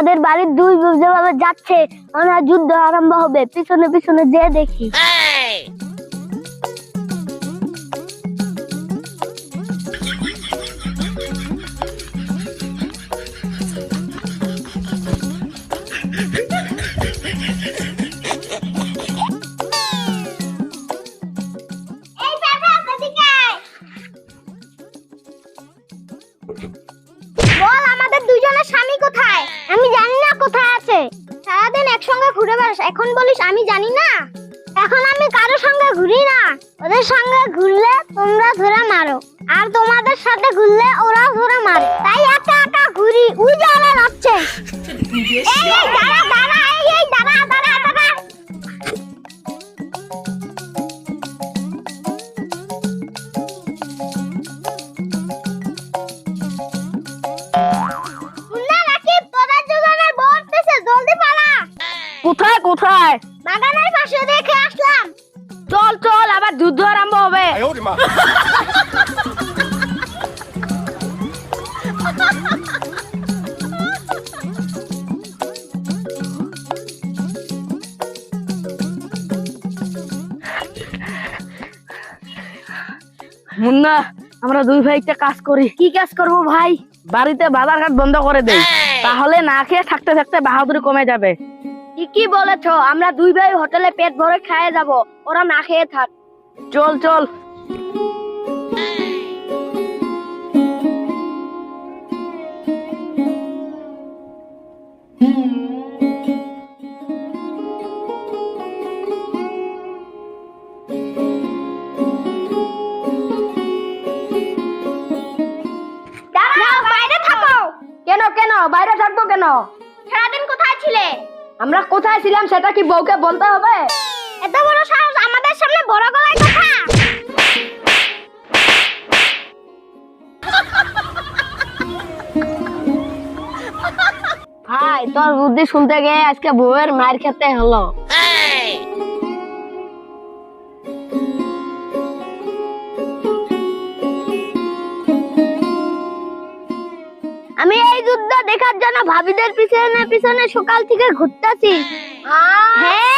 আমাদের বাড়ির দুই বোন যেভাবে যাচ্ছে মনে হয় যুদ্ধ আরম্ভ হবে। পিছনে পিছনে যেয়ে দেখি। বল আমাদের দুজনের স্বামী কোথায়? আমি জানি না কোথায় আছে। সারাদিন একসঙ্গে ঘুরে বেড়াস, এখন বলিস আমি জানি না। এখন আমি কারোর সঙ্গে ঘুরি না। ওদের সঙ্গে ঘুরলে তোমরা ধরে মারো, আর তোমাদের সাথে ঘুরলে ওরাও ধরে মারে। তাই একা একা ঘুরি। ওই যে ওরা যাচ্ছে। এই দাঁড়া দাঁড়া, এই দাঁড়া দাঁড়া দাঁড়া। কোথায় কোথায়? বাগানের পাশে দেখে আসলাম। চল চল, আবার যুদ্ধ আরম্ভ হবে। মুন্না, আমরা দুই ভাই একটা কাজ করি। কি কাজ করবো ভাই? বাড়িতে বাজার ঘাট বন্ধ করে দেই, তাহলে না খেয়ে থাকতে থাকতে বাহাদুরি কমে যাবে। কি বলেছো? আমরা দুই ভাই হোটেলে পেট ভরে খেয়ে যাব, ওরা না খেয়ে থাক। চল চল। দাঁড়াও, বাইরে থাকো। কেন কেন বাইরে থাকবো কেন? সারাদিন কোথায় ছিলে? আমরা কোথায় ছিলাম সেটা কি বউকে বলতে হবে? এত বড় সাহস আমাদের সামনে বড় গলায় কথা। ভাই, তোর বুদ্ধি শুনতে গিয়ে আজকে বউয়ের মার খেতে হলো। আমি এই যুদ্ধ দেখার জন্য ভাবিদের পিছনে পিছনে সকাল থেকে ঘুরতেছি। হ্যাঁ।